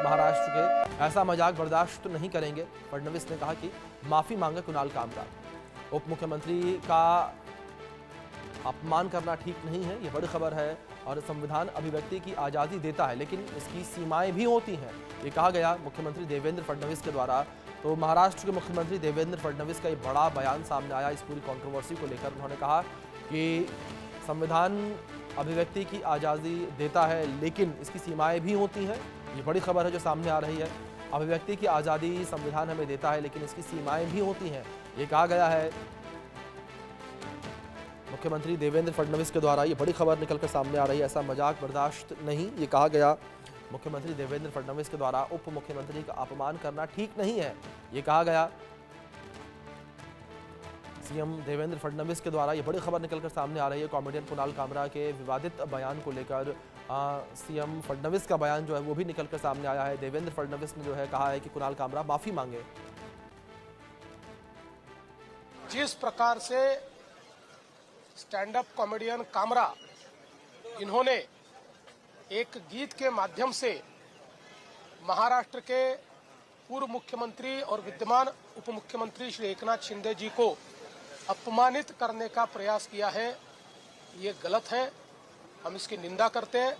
महाराष्ट्र के, ऐसा मजाक बर्दाश्त नहीं करेंगे। फडणवीस ने कहा कि माफी मांगे कुणाल कामरा। उप मुख्यमंत्री का अपमान करना ठीक नहीं है, ये बड़ी खबर है। और संविधान अभिव्यक्ति की आज़ादी देता है लेकिन इसकी सीमाएं भी होती हैं, ये कहा गया मुख्यमंत्री देवेंद्र फडणवीस के द्वारा। तो महाराष्ट्र के मुख्यमंत्री देवेंद्र फडणवीस का ये बड़ा बयान सामने आया इस पूरी कंट्रोवर्सी को लेकर। उन्होंने कहा कि संविधान अभिव्यक्ति की आज़ादी देता है लेकिन इसकी सीमाएं भी होती हैं, ये बड़ी खबर है जो सामने आ रही है। अभिव्यक्ति की आज़ादी संविधान हमें देता है लेकिन इसकी सीमाएं भी होती हैं, ये कहा गया है मुख्यमंत्री देवेंद्र फडणवीस के द्वारा। ये बड़ी खबर निकलकर सामने आ रही है, ऐसा मजाक बर्दाश्त नहीं, ये कहा गया मुख्यमंत्री देवेंद्र फडणवीस के द्वारा। उप मुख्यमंत्री का अपमान करना ठीक नहीं है, ये कहा गया सीएम देवेंद्र फडणवीस के द्वारा। ये बड़ी खबर निकलकर सामने आ रही है कॉमेडियन कुणाल कामरा के विवादित बयान को लेकर। सीएम फडणवीस का बयान जो है वो भी निकलकर सामने आया है। देवेंद्र फडणवीस ने जो है कहा है कि कुणाल कामरा माफी मांगे। जिस प्रकार से स्टैंड अप कॉमेडियन कामरा इन्होंने एक गीत के माध्यम से महाराष्ट्र के पूर्व मुख्यमंत्री और विद्यमान उप मुख्यमंत्री श्री एकनाथ शिंदे जी को अपमानित करने का प्रयास किया है, ये गलत है। हम इसकी निंदा करते हैं।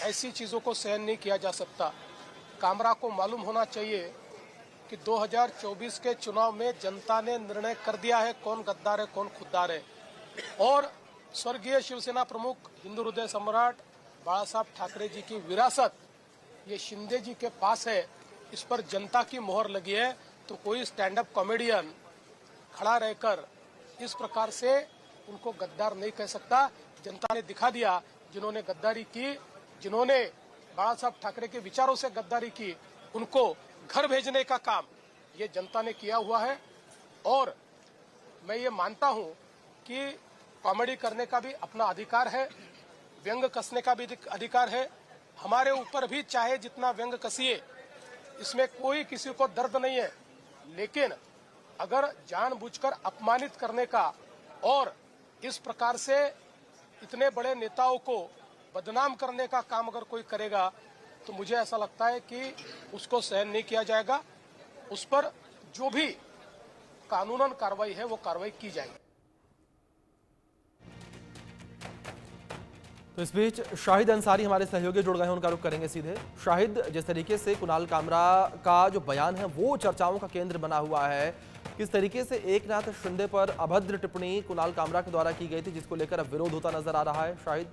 ऐसी चीजों को सहन नहीं किया जा सकता। कामरा को मालूम होना चाहिए कि 2024 के चुनाव में जनता ने निर्णय कर दिया है कौन गद्दार है कौन खुद्दार है। और स्वर्गीय शिवसेना प्रमुख हिंदू हृदय सम्राट बाला साहब ठाकरे जी की विरासत ये शिंदे जी के पास है, इस पर जनता की मोहर लगी है। तो कोई स्टैंड अप कॉमेडियन खड़ा रहकर इस प्रकार से उनको गद्दार नहीं कह सकता। जनता ने दिखा दिया, जिन्होंने गद्दारी की, जिन्होंने बाला साहब ठाकरे के विचारों से गद्दारी की, उनको घर भेजने का काम ये जनता ने किया हुआ है। और मैं ये मानता हूं कि कॉमेडी करने का भी अपना अधिकार है, व्यंग कसने का भी अधिकार है। हमारे ऊपर भी चाहे जितना व्यंग कसिए, इसमें कोई किसी को दर्द नहीं है। लेकिन अगर जानबूझकर अपमानित करने का और इस प्रकार से इतने बड़े नेताओं को बदनाम करने का काम अगर कोई करेगा तो मुझे ऐसा लगता है कि उसको सहन नहीं किया जाएगा। उस पर जो भी कानूनन कार्रवाई है वो कार्रवाई की जाएगी। तो इस बीच शाहिद अंसारी हमारे सहयोगी जुड़ गए हैं, उनका रुख करेंगे सीधे। शाहिद, जिस तरीके से कुणाल कामरा का जो बयान है वो चर्चाओं का केंद्र बना हुआ है, किस तरीके से एकनाथ शिंदे पर अभद्र टिप्पणी कुणाल कामरा के द्वारा की गई थी जिसको लेकर अब विरोध होता नजर आ रहा है। शाहिद,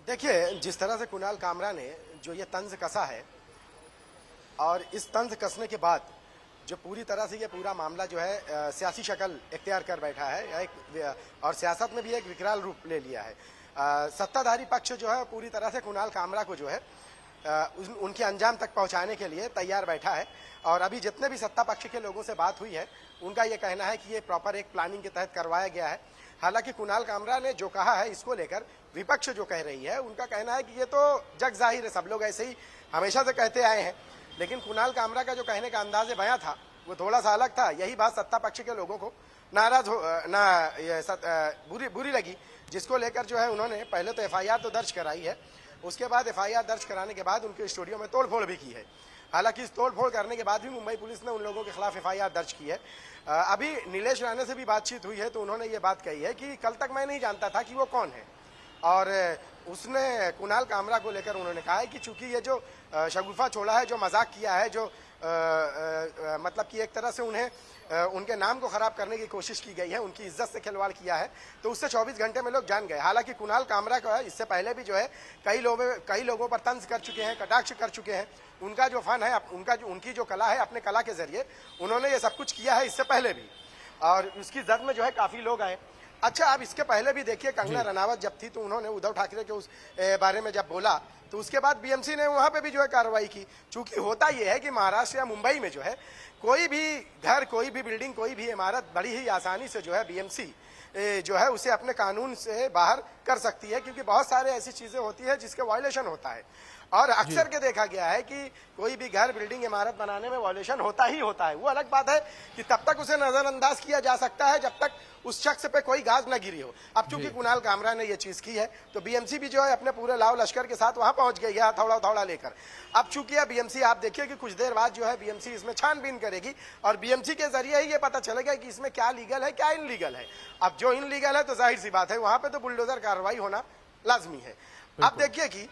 देखिए, जिस तरह से कुणाल कामरा ने जो ये तंज कसा है और इस तंज कसने के बाद जो पूरी तरह से ये पूरा मामला जो है सियासी शक्ल इख्तियार कर बैठा है और सियासत में भी एक विकराल रूप ले लिया है। सत्ताधारी पक्ष जो है पूरी तरह से कुणाल कामरा को जो है उनके अंजाम तक पहुंचाने के लिए तैयार बैठा है। और अभी जितने भी सत्ता पक्ष के लोगों से बात हुई है उनका ये कहना है कि ये प्रॉपर एक प्लानिंग के तहत करवाया गया है। हालांकि कुणाल कामरा ने जो कहा है इसको लेकर विपक्ष जो कह रही है उनका कहना है कि ये तो जग जाहिर है, सब लोग ऐसे ही हमेशा से कहते आए हैं। लेकिन कुणाल कामरा का जो कहने का अंदाज बयां था वो थोड़ा सा अलग था। यही बात सत्ता पक्ष के लोगों को बुरी लगी, जिसको लेकर जो है उन्होंने पहले तो एफआईआर तो दर्ज कराई है, उसके बाद एफआईआर दर्ज कराने के बाद उनके स्टूडियो में तोड़फोड़ भी की है। हालांकि इस तोड़फोड़ करने के बाद भी मुंबई पुलिस ने उन लोगों के खिलाफ एफआईआर दर्ज की है। अभी नीलेश राणे से भी बातचीत हुई है तो उन्होंने ये बात कही है कि कल तक मैं नहीं जानता था कि वो कौन है। और उसने कुणाल कामरा को लेकर उन्होंने कहा है कि चूंकि ये जो शगुफा छोड़ा है, जो मजाक किया है, जो मतलब कि एक तरह से उन्हें उनके नाम को खराब करने की कोशिश की गई है, उनकी इज्जत से खिलवाड़ किया है, तो उससे 24 घंटे में लोग जान गए। हालांकि कुणाल कामरा का इससे पहले भी जो है कई लोगों पर तंज कर चुके हैं, कटाक्ष कर चुके हैं। उनका जो फन है, उनकी जो कला है, अपने कला के जरिए उन्होंने ये सब कुछ किया है इससे पहले भी, और उसकी जद में जो है काफी लोग आए। अच्छा, अब इसके पहले भी देखिए कंगना रनावत जब थी तो उन्होंने उद्धव ठाकरे के उस बारे में जब बोला तो उसके बाद बीएमसी ने वहां पे भी जो है कार्रवाई की। चूंकि होता यह है कि महाराष्ट्र या मुंबई में जो है कोई भी घर, कोई भी बिल्डिंग, कोई भी इमारत बड़ी ही आसानी से जो है बीएमसी जो है उसे अपने कानून से बाहर कर सकती है, क्योंकि बहुत सारे ऐसी चीजें होती है जिसके वायलेशन होता है। और अक्सर के देखा गया है कि कोई भी घर, बिल्डिंग, इमारत बनाने में वॉल्यूशन होता ही होता है। वो अलग बात है कि तब तक उसे नजरअंदाज किया जा सकता है जब तक उस शख्स पे कोई गाज न गिरी हो। अब चूंकि कुणाल कामरा ने ये चीज की है तो बीएमसी भी जो है अपने पूरे लाव लश्कर के साथ वहां पहुंच गई है थोड़ा थोड़ा लेकर। अब चूंकि है बीएमसी, आप देखिए कि कुछ देर बाद जो है बीएमसी इसमें छानबीन करेगी और बीएमसी के जरिए ही ये पता चलेगा कि इसमें क्या लीगल है, क्या इनलीगल है। अब जो इनलीगल है तो जाहिर सी बात है वहां पे तो बुलडोजर कार्रवाई होना लाजमी है। अब देखिए कि